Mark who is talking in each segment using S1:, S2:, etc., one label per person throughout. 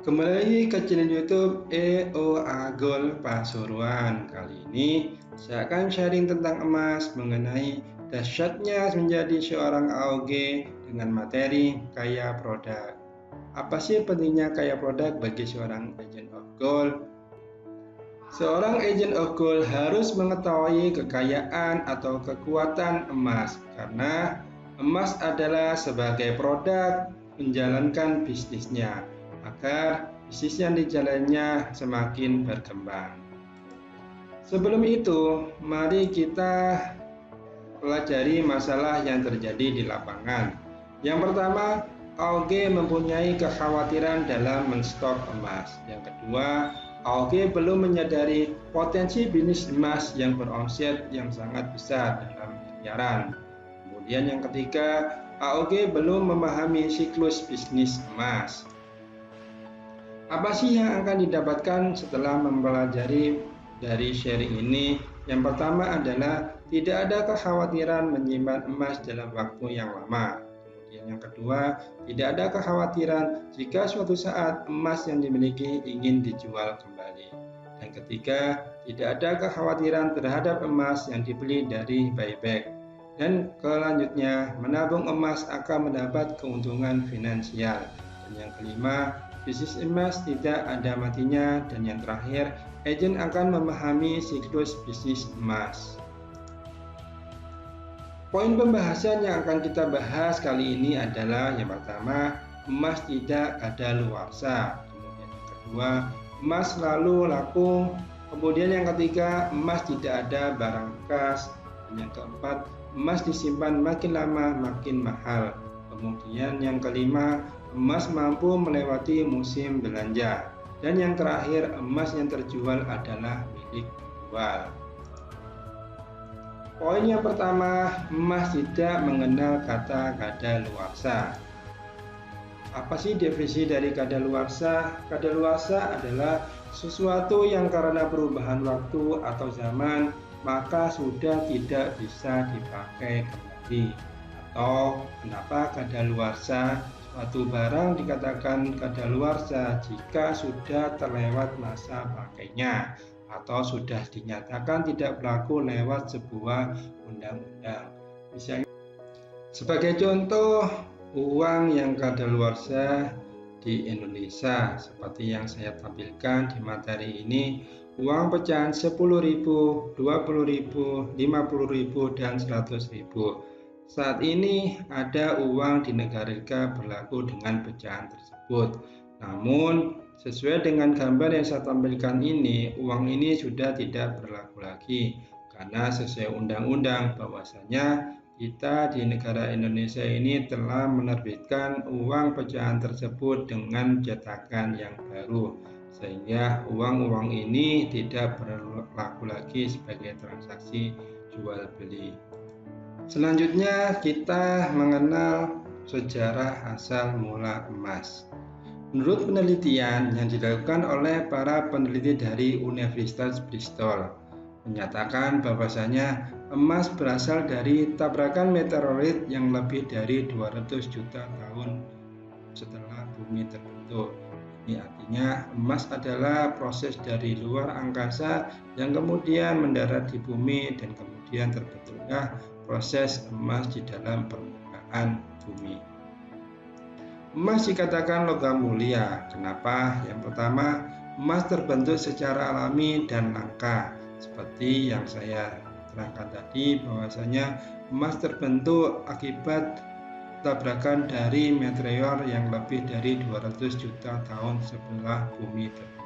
S1: Kembali lagi ke channel YouTube EOA Gold Pasuruan. Kali ini saya akan sharing tentang emas mengenai dahsyatnya menjadi seorang AOG dengan materi kaya produk. Apa sih pentingnya kaya produk bagi seorang agent of gold? Seorang agent of gold harus mengetahui kekayaan atau kekuatan emas karena emas adalah sebagai produk menjalankan bisnisnya agar bisnis yang dijalannya semakin berkembang. Sebelum itu, mari kita pelajari masalah yang terjadi di lapangan. Yang pertama, AOG mempunyai kekhawatiran dalam menstok emas. Yang kedua, AOG belum menyadari potensi bisnis emas yang beromset yang sangat besar dalam miliaran. Kemudian yang ketiga, AOG belum memahami siklus bisnis emas. Apa sih yang akan didapatkan setelah mempelajari dari sharing ini? Yang pertama adalah tidak ada kekhawatiran menyimpan emas dalam waktu yang lama. Kemudian yang kedua, tidak ada kekhawatiran jika suatu saat emas yang dimiliki ingin dijual kembali. Dan ketiga, tidak ada kekhawatiran terhadap emas yang dibeli dari buyback. Dan selanjutnya, menabung emas akan mendapat keuntungan finansial. Dan yang kelima, bisnis emas tidak ada matinya. Dan yang terakhir, agen akan memahami siklus bisnis emas. Poin pembahasan yang akan kita bahas kali ini adalah yang pertama, emas tidak kadaluarsa. Kemudian yang kedua, emas selalu laku. Kemudian yang ketiga, emas tidak ada barang bekas. Dan yang keempat, emas disimpan makin lama makin mahal. Kemudian yang kelima, emas mampu melewati musim belanja. Dan yang terakhir, emas yang terjual adalah milik penjual. Poin yang pertama, emas tidak mengenal kata kadaluarsa. Apa sih definisi dari kadaluarsa? Kadaluarsa adalah sesuatu yang karena perubahan waktu atau zaman maka sudah tidak bisa dipakai kembali. Atau kenapa kadaluarsa? Suatu barang dikatakan kadaluarsa jika sudah terlewat masa pakainya atau sudah dinyatakan tidak berlaku lewat sebuah undang-undang. Misalnya, sebagai contoh, uang yang kadaluarsa di Indonesia seperti yang saya tampilkan di materi ini, uang pecahan 10.000, 20.000, 50.000, dan 100.000. Saat ini ada uang di negara kita berlaku dengan pecahan tersebut. Namun, sesuai dengan gambar yang saya tampilkan ini, uang ini sudah tidak berlaku lagi karena sesuai undang-undang bahwasanya kita di negara Indonesia ini telah menerbitkan uang pecahan tersebut dengan cetakan yang baru, sehingga uang-uang ini tidak berlaku lagi sebagai transaksi jual beli. Selanjutnya kita mengenal sejarah asal mula emas. Menurut penelitian yang dilakukan oleh para peneliti dari Universitas Bristol, menyatakan bahwasanya emas berasal dari tabrakan meteorit yang lebih dari 200 juta tahun setelah bumi terbentuk. Ini artinya emas adalah proses dari luar angkasa yang kemudian mendarat di bumi dan kemudian terbentuklah proses emas di dalam permukaan bumi. Emas dikatakan logam mulia. Kenapa? Yang pertama, emas terbentuk secara alami dan langka. Seperti yang saya terangkan tadi bahwasanya emas terbentuk akibat tabrakan dari meteor yang lebih dari 200 juta tahun setelah bumi terbentuk.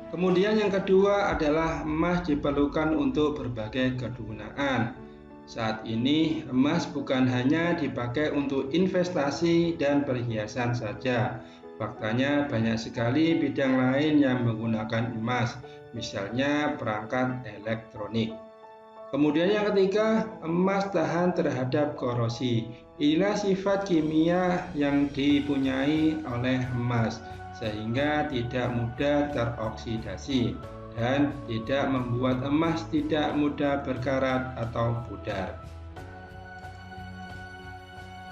S1: Kemudian yang kedua adalah emas diperlukan untuk berbagai kegunaan. Saat ini emas bukan hanya dipakai untuk investasi dan perhiasan saja. Faktanya banyak sekali bidang lain yang menggunakan emas, misalnya perangkat elektronik. Kemudian yang ketiga, emas tahan terhadap korosi. Inilah sifat kimia yang dipunyai oleh emas, sehingga tidak mudah teroksidasi dan tidak membuat emas tidak mudah berkarat atau pudar.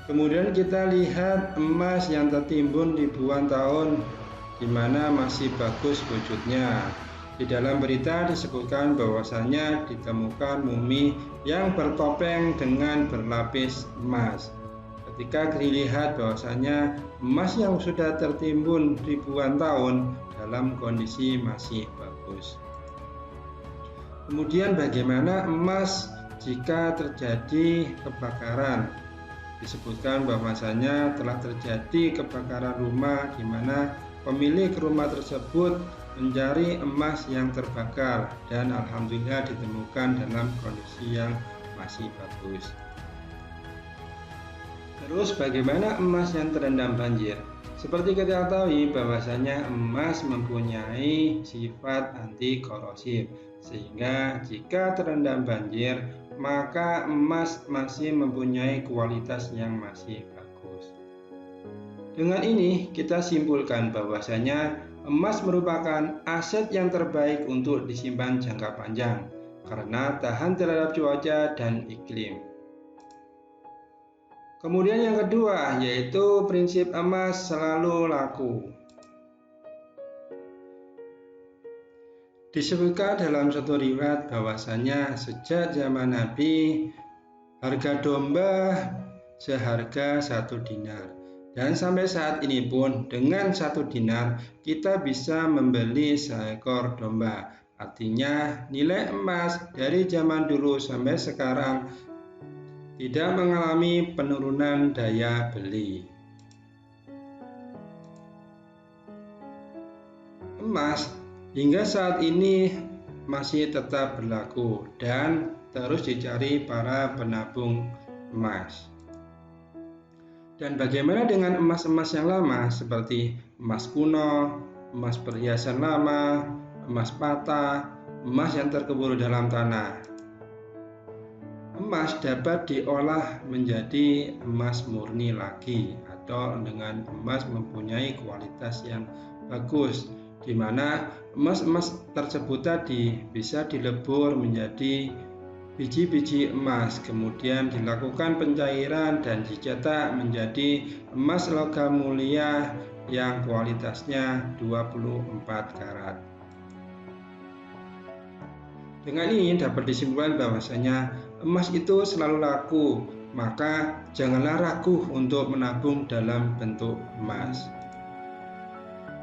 S1: Kemudian kita lihat emas yang tertimbun ribuan tahun, di mana masih bagus wujudnya. Di dalam berita disebutkan bahwasanya ditemukan mumi yang bertopeng dengan berlapis emas. Ketika dilihat bahwasanya emas yang sudah tertimbun ribuan tahun dalam kondisi masih bagus. Kemudian bagaimana emas jika terjadi kebakaran? Disebutkan bahwasanya telah terjadi kebakaran rumah di mana pemilik rumah tersebut mencari emas yang terbakar dan alhamdulillah ditemukan dalam kondisi yang masih bagus. Terus bagaimana emas yang terendam banjir? Seperti kita ketahui bahwasanya emas mempunyai sifat anti korosif, sehingga jika terendam banjir maka emas masih mempunyai kualitas yang masih bagus. Dengan ini kita simpulkan bahwasanya emas merupakan aset yang terbaik untuk disimpan jangka panjang karena tahan terhadap cuaca dan iklim. Kemudian yang kedua yaitu prinsip emas selalu laku. Disebutkan dalam suatu riwayat bahwasanya sejak zaman Nabi harga domba seharga 1 dinar. Dan sampai saat ini pun dengan 1 dinar kita bisa membeli seekor domba. Artinya nilai emas dari zaman dulu sampai sekarang tidak mengalami penurunan daya beli. Emas hingga saat ini masih tetap berlaku dan terus dicari para penabung emas. Dan bagaimana dengan emas-emas yang lama seperti emas kuno, emas perhiasan lama, emas patah, emas yang terkubur dalam tanah? Emas dapat diolah menjadi emas murni lagi atau dengan emas mempunyai kualitas yang bagus, di mana emas-emas tersebut tadi bisa dilebur menjadi biji-biji emas, kemudian dilakukan pencairan dan dicetak menjadi emas logam mulia yang kualitasnya 24 karat. Dengan ini dapat disimpulkan bahwasanya emas itu selalu laku, maka janganlah ragu untuk menabung dalam bentuk emas.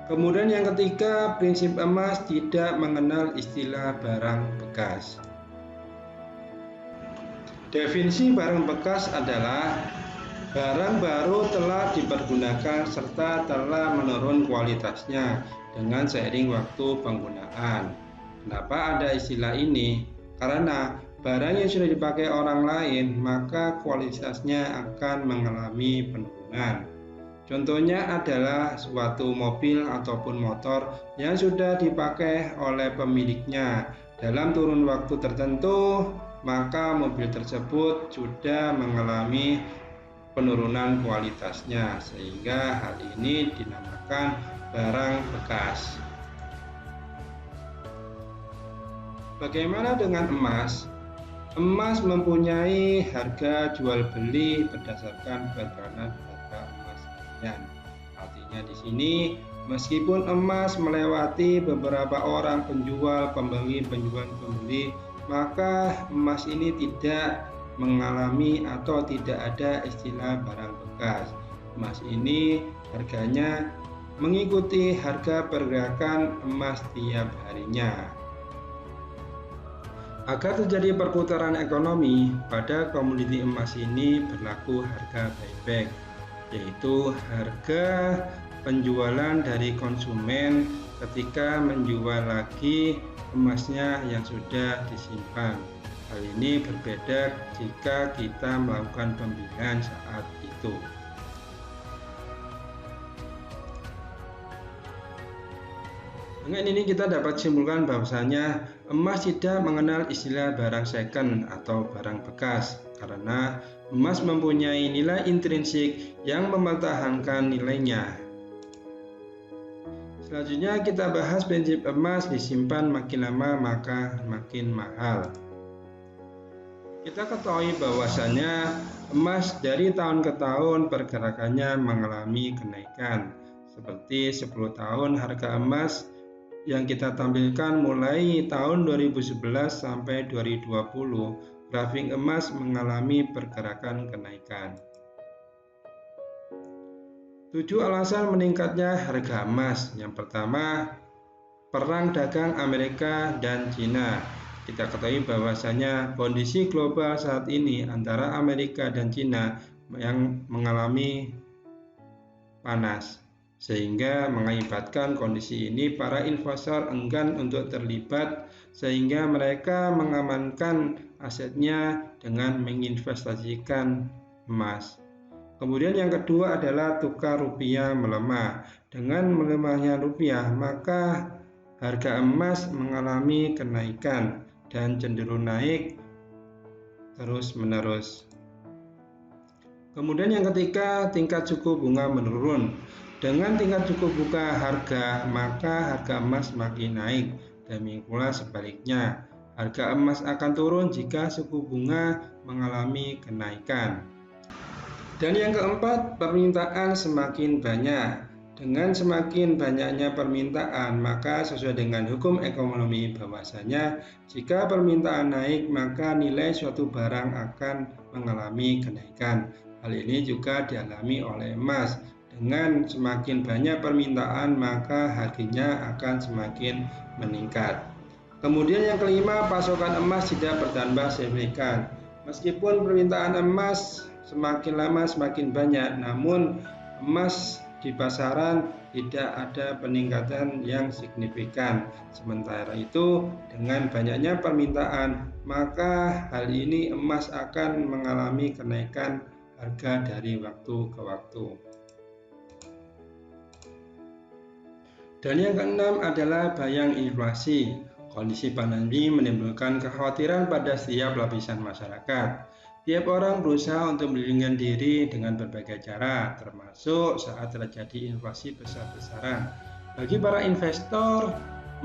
S1: Kemudian yang ketiga, prinsip emas tidak mengenal istilah barang bekas. Definisi barang bekas adalah barang baru telah dipergunakan serta telah menurun kualitasnya dengan seiring waktu penggunaan. Kenapa ada istilah ini? Karena barang yang sudah dipakai orang lain maka kualitasnya akan mengalami penurunan. Contohnya adalah suatu mobil ataupun motor yang sudah dipakai oleh pemiliknya dalam kurun waktu tertentu, maka mobil tersebut sudah mengalami penurunan kualitasnya, sehingga hal ini dinamakan barang bekas. Bagaimana dengan emas? Emas mempunyai harga jual beli berdasarkan perbandingan harga emas harian. Artinya di sini meskipun emas melewati beberapa orang penjual, pembeli, maka emas ini tidak mengalami atau tidak ada istilah barang bekas. Emas ini harganya mengikuti harga pergerakan emas tiap harinya. Agar terjadi perputaran ekonomi, pada komoditi emas ini berlaku harga buyback, yaitu harga penjualan dari konsumen ketika menjual lagi emasnya yang sudah disimpan. Hal ini berbeda jika kita melakukan pembelian saat itu. Dengan ini kita dapat simpulkan bahwasanya emas tidak mengenal istilah barang second atau barang bekas karena emas mempunyai nilai intrinsik yang mempertahankan nilainya. Selanjutnya kita bahas prinsip emas disimpan makin lama maka makin mahal. Kita ketahui bahwasanya emas dari tahun ke tahun pergerakannya mengalami kenaikan. Seperti 10 tahun harga emas yang kita tampilkan mulai tahun 2011 sampai 2020, grafik emas mengalami pergerakan kenaikan. 7 alasan meningkatnya harga emas. Yang pertama, perang dagang Amerika dan Cina. Kita ketahui bahwasanya kondisi global saat ini antara Amerika dan Cina yang mengalami panas, sehingga mengakibatkan kondisi ini para investor enggan untuk terlibat, sehingga mereka mengamankan asetnya dengan menginvestasikan emas. Kemudian yang kedua adalah tukar rupiah melemah. Dengan melemahnya rupiah, maka harga emas mengalami kenaikan dan cenderung naik terus-menerus. Kemudian yang ketiga, tingkat suku bunga menurun. Dengan tingkat suku bunga harga, maka harga emas makin naik. Demikian pula sebaliknya, harga emas akan turun jika suku bunga mengalami kenaikan. Dan yang keempat, permintaan semakin banyak. Dengan semakin banyaknya permintaan, maka sesuai dengan hukum ekonomi bahwasanya jika permintaan naik, maka nilai suatu barang akan mengalami kenaikan. Hal ini juga dialami oleh emas. Dengan semakin banyak permintaan, maka harganya akan semakin meningkat. Kemudian yang kelima, pasokan emas tidak bertambah signifikan. Meskipun permintaan emas semakin lama semakin banyak, namun emas di pasaran tidak ada peningkatan yang signifikan. Sementara itu, dengan banyaknya permintaan, maka hal ini emas akan mengalami kenaikan harga dari waktu ke waktu. Dan yang keenam adalah bayang inflasi. Kondisi pandemi menimbulkan kekhawatiran pada setiap lapisan masyarakat. Tiap orang berusaha untuk melindungi diri dengan berbagai cara, termasuk saat terjadi inflasi besar-besaran. Bagi para investor,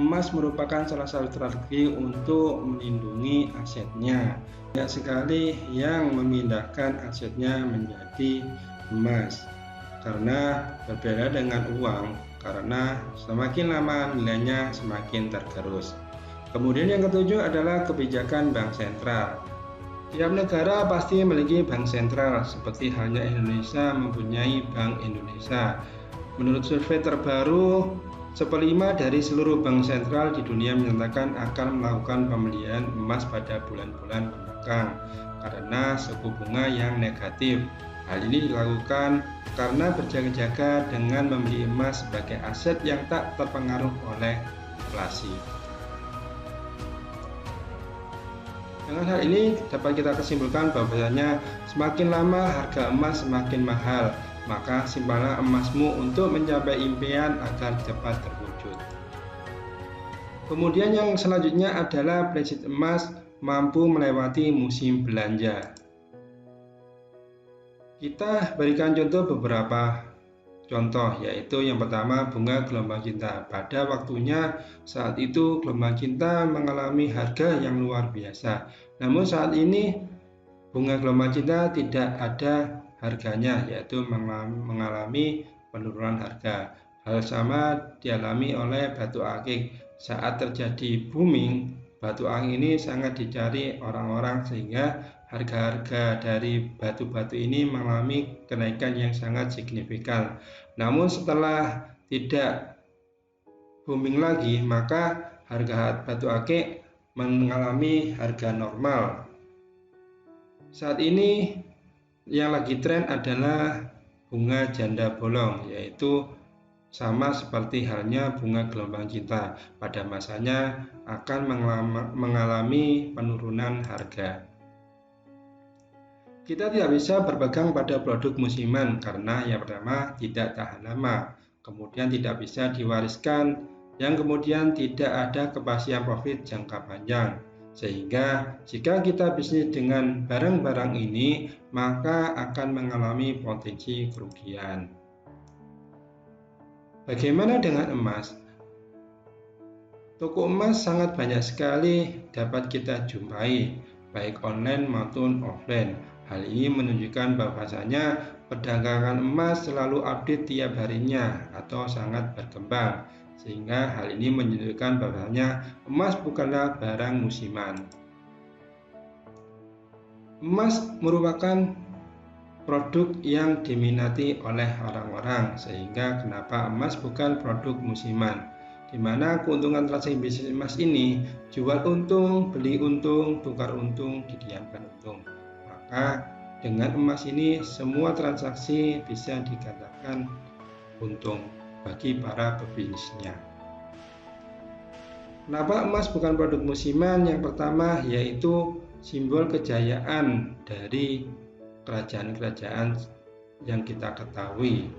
S1: emas merupakan salah satu strategi untuk melindungi asetnya. Banyak sekali yang memindahkan asetnya menjadi emas, karena berbeda dengan uang, karena semakin lama nilainya semakin tergerus. Kemudian yang ketujuh adalah kebijakan bank sentral. Tiap negara pasti memiliki bank sentral, seperti halnya Indonesia mempunyai Bank Indonesia. Menurut survei terbaru, 1/5 dari seluruh bank sentral di dunia menyatakan akan melakukan pembelian emas pada bulan-bulan mendatang karena suku bunga yang negatif. Hal ini dilakukan karena berjaga-jaga dengan membeli emas sebagai aset yang tak terpengaruh oleh inflasi. Dengan hal ini dapat kita kesimpulkan bahwasanya semakin lama harga emas semakin mahal, maka simpanlah emasmu untuk mencapai impian agar cepat terwujud. Kemudian yang selanjutnya adalah prinsip emas mampu melewati musim belanja. Kita berikan contoh beberapa contoh, yaitu yang pertama bunga gelombang cinta. Pada waktunya saat itu gelombang cinta mengalami harga yang luar biasa. Namun saat ini bunga gelombang cinta tidak ada harganya, yaitu mengalami penurunan harga. Hal sama dialami oleh batu akik. Saat terjadi booming, batu akik ini sangat dicari orang-orang sehingga harga-harga dari batu-batu ini mengalami kenaikan yang sangat signifikan. Namun setelah tidak booming lagi, maka harga batu akik mengalami harga normal. Saat ini yang lagi tren adalah bunga janda bolong, yaitu sama seperti halnya bunga gelombang cinta. Pada masanya akan mengalami penurunan harga. Kita tidak bisa berpegang pada produk musiman karena yang pertama tidak tahan lama, kemudian tidak bisa diwariskan, yang kemudian tidak ada kepastian profit jangka panjang. Sehingga jika kita bisnis dengan barang-barang ini, maka akan mengalami potensi kerugian. Bagaimana dengan emas? Toko emas sangat banyak sekali dapat kita jumpai. baik online maupun offline. Hal ini menunjukkan bahwasanya perdagangan emas selalu update tiap harinya atau sangat berkembang, sehingga hal ini menunjukkan bahwasanya emas bukanlah barang musiman. Emas merupakan produk yang diminati oleh orang-orang, sehingga kenapa emas bukan produk musiman, di mana keuntungan transaksi bisnis emas ini jual untung, beli untung, tukar untung, didiamkan untung. Maka dengan emas ini semua transaksi bisa dikatakan untung bagi para pebisnisnya. Kenapa emas bukan produk musiman? Yang pertama yaitu simbol kejayaan dari kerajaan-kerajaan yang kita ketahui,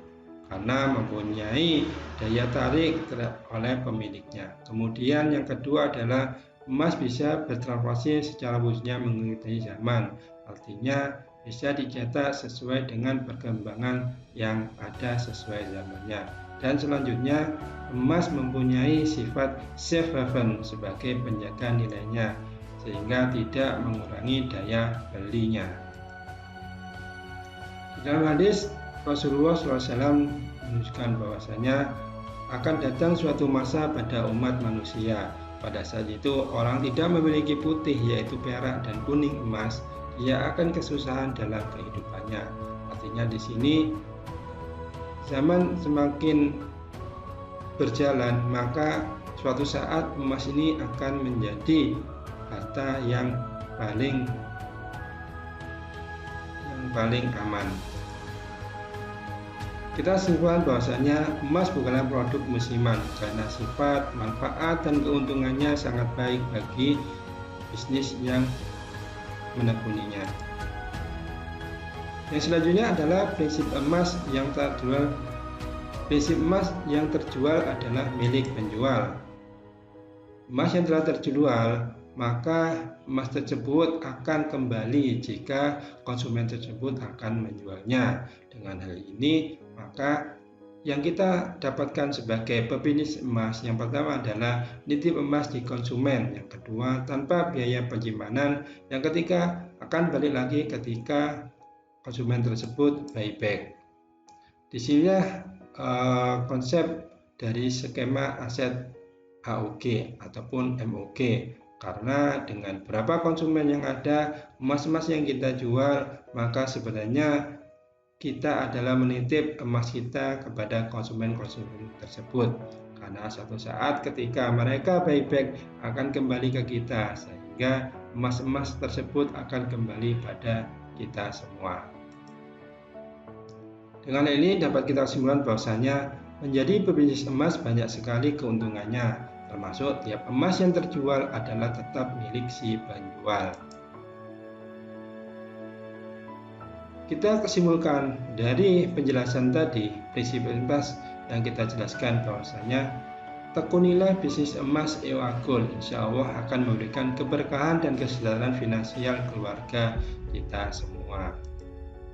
S1: karena mempunyai daya tarik oleh pemiliknya. Kemudian yang kedua adalah emas bisa bertransformasi secara khususnya mengikuti zaman, artinya bisa dicetak sesuai dengan perkembangan yang ada sesuai zamannya. Dan selanjutnya, emas mempunyai sifat safe haven sebagai penjaga nilainya, sehingga tidak mengurangi daya belinya. Dalam hadis, Rasulullah SAW menunjukkan bahwasanya akan datang suatu masa pada umat manusia. Pada saat itu orang tidak memiliki putih yaitu perak dan kuning emas, dia akan kesusahan dalam kehidupannya. Artinya di sini zaman semakin berjalan, maka suatu saat emas ini akan menjadi harta yang paling aman. Kita simpulkan bahwasanya emas bukanlah produk musiman karena sifat, manfaat, dan keuntungannya sangat baik bagi bisnis yang menekuninya. Yang selanjutnya adalah prinsip emas yang terjual. Prinsip emas yang terjual adalah milik penjual. Emas yang telah terjual, maka emas tersebut akan kembali jika konsumen tersebut akan menjualnya. Dengan hal ini, maka yang kita dapatkan sebagai pebisnis emas, yang pertama adalah nitip emas di konsumen, yang kedua tanpa biaya penyimpanan, yang ketiga akan balik lagi ketika konsumen tersebut buyback. Di sini konsep dari skema aset AOG ataupun MOG, karena dengan berapa konsumen yang ada, emas-emas yang kita jual, maka sebenarnya kita adalah menitip emas kita kepada konsumen-konsumen tersebut, karena suatu saat ketika mereka buyback akan kembali ke kita, sehingga emas-emas tersebut akan kembali pada kita semua. Dengan ini dapat kita simpulkan bahwasanya menjadi pebisnis emas banyak sekali keuntungannya, termasuk tiap emas yang terjual adalah tetap milik si penjual. Kita kesimpulan dari penjelasan tadi, prinsip emas yang kita jelaskan bahwasanya tekunilah bisnis emas EOA Gold, insya Allah akan memberikan keberkahan dan kesejahteraan finansial keluarga kita semua.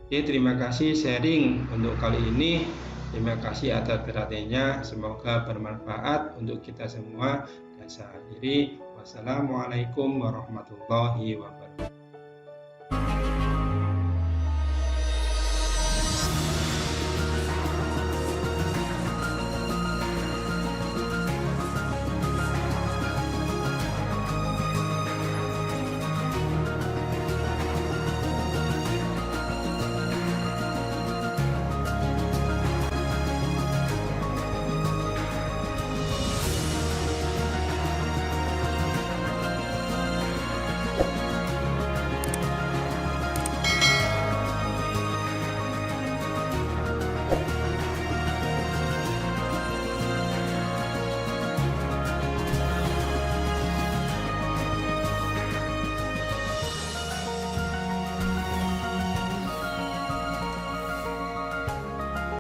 S1: Oke, terima kasih sharing untuk kali ini. Terima kasih atas perhatiannya, semoga bermanfaat untuk kita semua. Dan saya akhiri, wassalamualaikum warahmatullahi wabarakatuh.